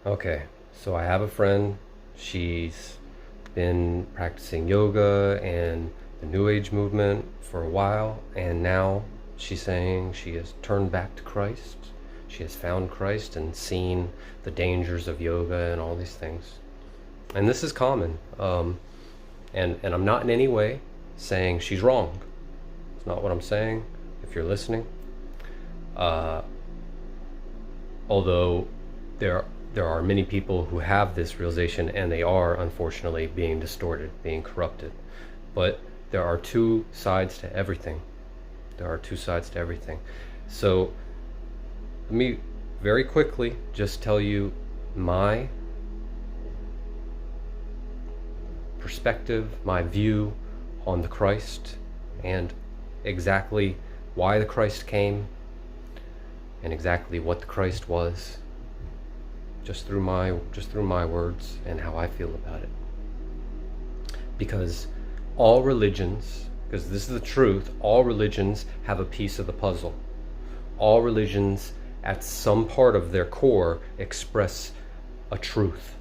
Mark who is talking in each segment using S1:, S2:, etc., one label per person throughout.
S1: Okay, so I have a friend. She's been practicing yoga and the New Age movement for a while, and now she's saying she has turned back to Christ. She has found Christ and seen the dangers of yoga and all these things. And this is common. And I'm not in any way saying she's wrong. It's not what I'm saying, if you're listening. Although there are many people who have this realization, and they are unfortunately being distorted, being corrupted. But there are two sides to everything. There are two sides to everything. So let me very quickly just tell you my perspective, my view on the Christ, and exactly why the Christ came, and exactly what the Christ was, just through my words and how I feel about it. Because all religions, because this is the truth, all religions have a piece of the puzzle. All religions, at some part of their core, express a truth.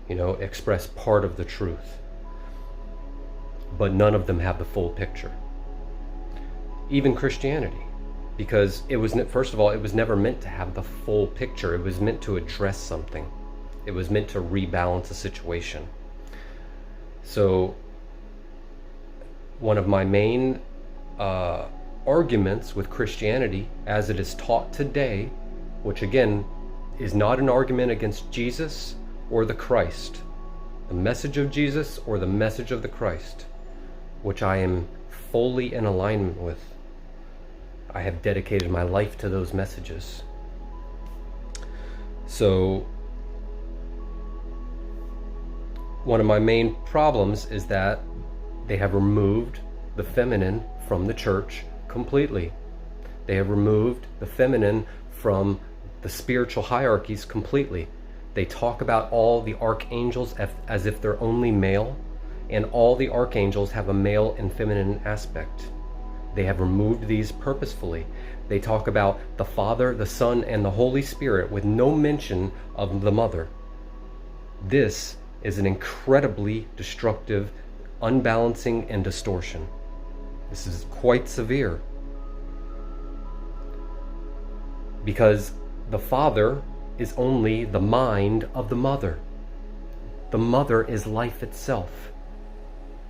S1: Express part of the truth. But none of them have the full picture. Even Christianity. Because first of all, it was never meant to have the full picture. It was meant to address something. It was meant to rebalance a situation. So, one of my main arguments with Christianity, as it is taught today, which again is not an argument against Jesus or the Christ, the message of Jesus or the message of the Christ, which I am fully in alignment with. I have dedicated my life to those messages. So, one of my main problems is that they have removed the feminine from the church completely. They have removed the feminine from the spiritual hierarchies completely. They talk about all the archangels as if they're only male, and all the archangels have a male and feminine aspect. They have removed these purposefully. They talk about the Father, the Son, and the Holy Spirit with no mention of the Mother. This is an incredibly destructive unbalancing and distortion. This is quite severe. Because the Father is only the mind of the Mother. The Mother is life itself.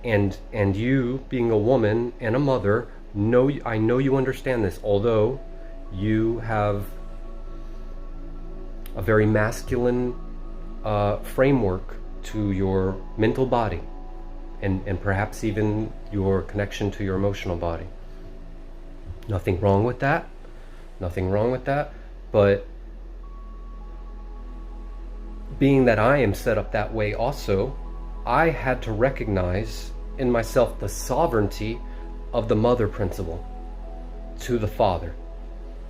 S1: And you, being a woman and a mother, I know you understand this, although you have a very masculine framework to your mental body, and perhaps even your connection to your emotional body. Nothing wrong with that. Nothing wrong with that. But being that I am set up that way also, I had to recognize in myself the sovereignty of the mother principle to the Father.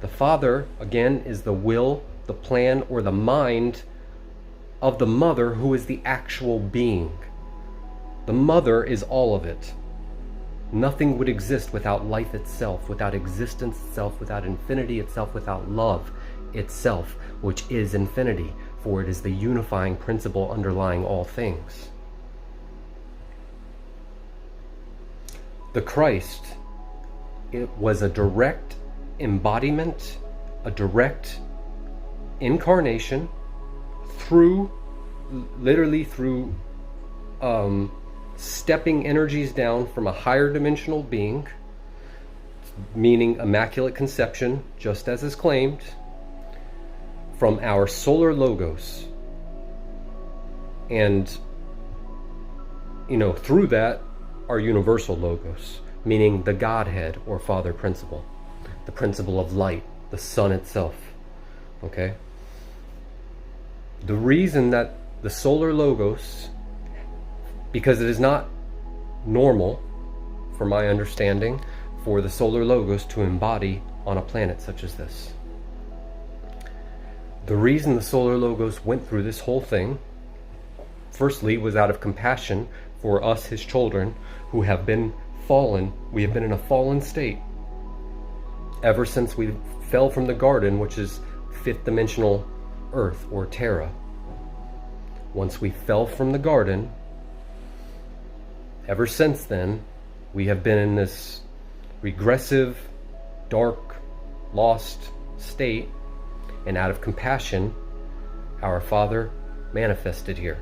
S1: The Father, again, is the will, the plan, or the mind of the mother, who is the actual being. The mother is all of it. Nothing would exist without life itself, without existence itself, without infinity itself, without love itself, which is infinity, for it is the unifying principle underlying all things. The Christ, it was a direct embodiment, a direct incarnation literally through stepping energies down from a higher dimensional being, meaning immaculate conception, just as is claimed, from our solar logos. And, through that, our universal logos, meaning the Godhead or Father principle, the principle of light, the sun itself. Okay? The reason that the solar logos, because it is not normal, from my understanding, for the solar logos to embody on a planet such as this. The reason the solar logos went through this whole thing, firstly, was out of compassion for us, his children, who have been fallen. We have been in a fallen state ever since we fell from the garden, which is fifth dimensional Earth or Terra, once we fell from the garden, ever since then, we have been in this regressive, dark, lost state, and out of compassion, our Father manifested here.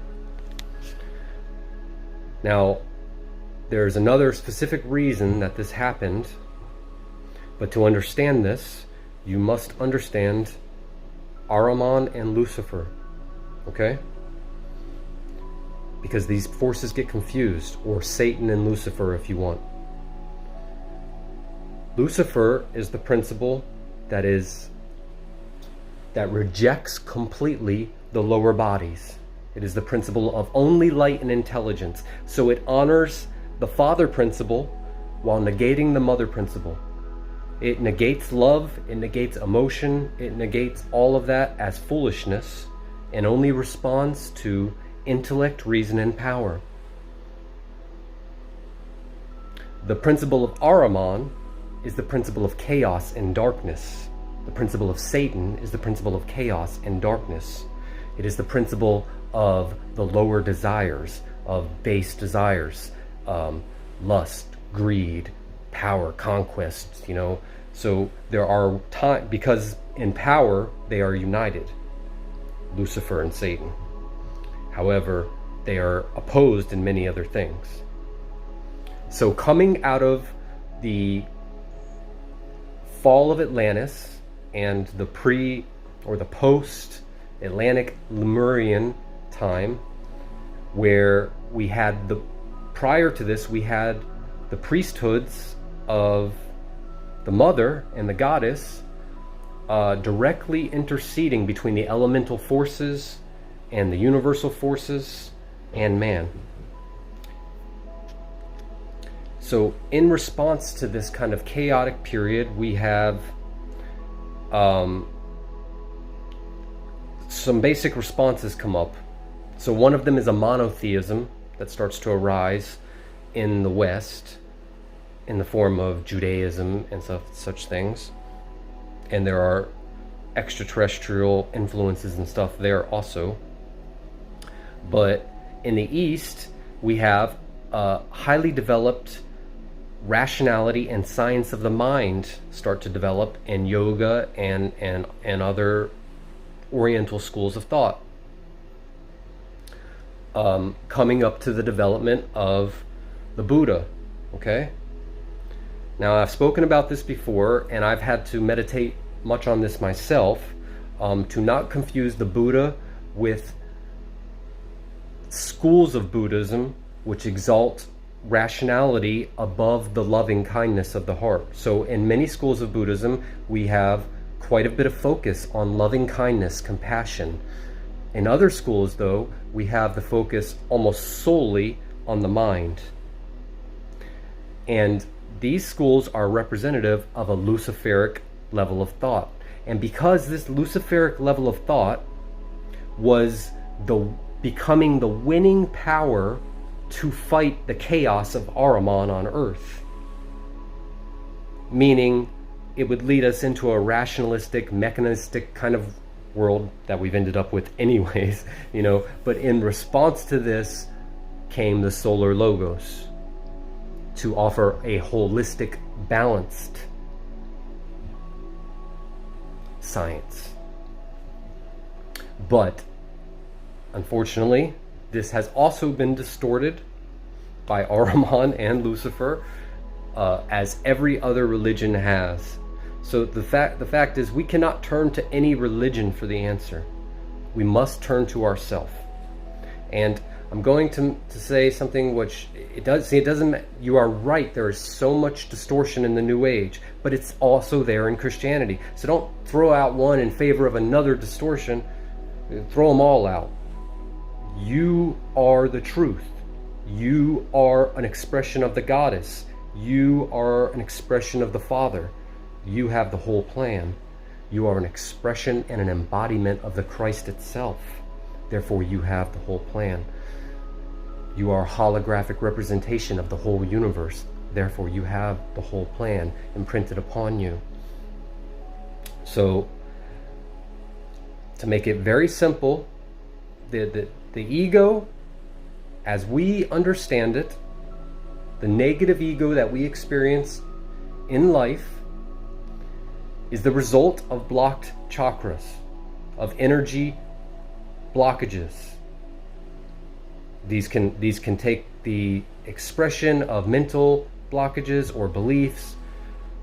S1: Now, there's another specific reason that this happened, but to understand this, you must understand Ahriman and Lucifer, okay? Because these forces get confused, or Satan and Lucifer if you want. Lucifer is the principle that rejects completely the lower bodies. It is the principle of only light and intelligence. So it honors the father principle while negating the mother principle. It negates love, it negates emotion, it negates all of that as foolishness, and only responds to intellect, reason, and power. The principle of Ahriman is the principle of chaos and darkness. The principle of Satan is the principle of chaos and darkness. It is the principle of the lower desires, of base desires, lust, greed, power, conquest, So there are times, because in power they are united, Lucifer and Satan. However, they are opposed in many other things. So coming out of the fall of Atlantis and the post-Atlantic Lemurian time, where we had prior to this, we had the priesthoods of the mother and the goddess directly interceding between the elemental forces and the universal forces and man. So in response to this kind of chaotic period, we have some basic responses come up. So one of them is a monotheism that starts to arise in the West in the form of Judaism and such things. And there are extraterrestrial influences and stuff there also. But in the East, we have highly developed rationality and science of the mind start to develop in yoga and other Oriental schools of thought. Coming up to the development of the Buddha, okay? Now, I've spoken about this before, and I've had to meditate much on this myself, to not confuse the Buddha with schools of Buddhism which exalt rationality above the loving kindness of the heart. So in many schools of Buddhism, we have quite a bit of focus on loving kindness, compassion. In other schools, though, we have the focus almost solely on the mind. And these schools are representative of a Luciferic level of thought. And because this Luciferic level of thought was becoming the winning power to fight the chaos of Ahriman on Earth, meaning it would lead us into a rationalistic, mechanistic kind of world that we've ended up with anyways, but in response to this came the Solar Logos to offer a holistic, balanced science. But unfortunately, this has also been distorted by Ahriman and Lucifer, as every other religion has. So the fact is, we cannot turn to any religion for the answer. We must turn to ourselves. And I'm going to say something which you are right, there is so much distortion in the New Age, but it's also there in Christianity. So don't throw out one in favor of another distortion. Throw them all out. You are the truth. You are an expression of the goddess. You are an expression of the Father. You have the whole plan. You are an expression and an embodiment of the Christ itself. Therefore, you have the whole plan. You are a holographic representation of the whole universe. Therefore, you have the whole plan imprinted upon you. So, to make it very simple, the The ego, as we understand it, the negative ego that we experience in life, is the result of blocked chakras, of energy blockages. These can take the expression of mental blockages or beliefs,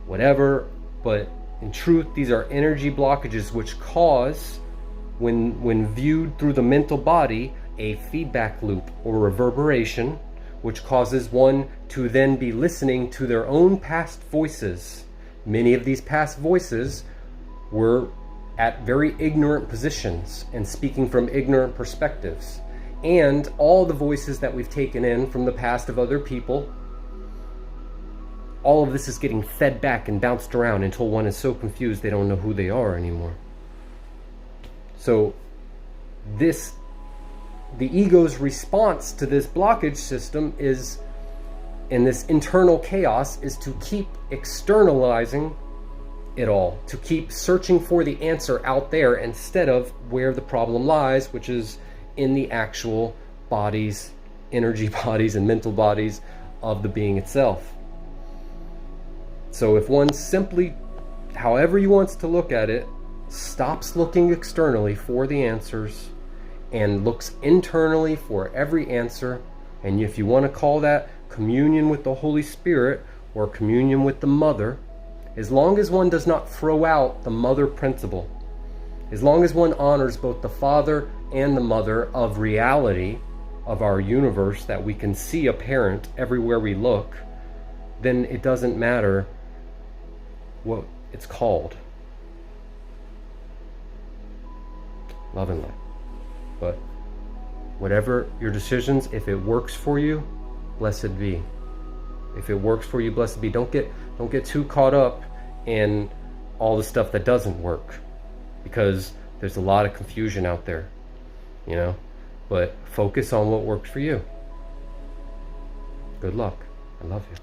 S1: whatever, but in truth, these are energy blockages which cause, when viewed through the mental body, a feedback loop or reverberation, which causes one to then be listening to their own past voices. Many of these past voices were at very ignorant positions and speaking from ignorant perspectives. And all the voices that we've taken in from the past of other people, all of this is getting fed back and bounced around until one is so confused they don't know who they are anymore. So the ego's response to this blockage system is, in this internal chaos, is to keep externalizing it all, to keep searching for the answer out there instead of where the problem lies, which is in the actual bodies, energy bodies and mental bodies of the being itself. So if one simply, however he wants to look at it, stops looking externally for the answers and looks internally for every answer, and if you want to call that communion with the Holy Spirit or communion with the Mother, as long as one does not throw out the Mother principle, as long as one honors both the Father and the Mother of reality, of our universe that we can see apparent everywhere we look, then it doesn't matter what it's called. Love and light. But whatever your decisions, if it works for you, blessed be. If it works for you, blessed be. Don't get too caught up in all the stuff that doesn't work, because there's a lot of confusion out there, you know. But focus on what works for you. Good luck. I love you.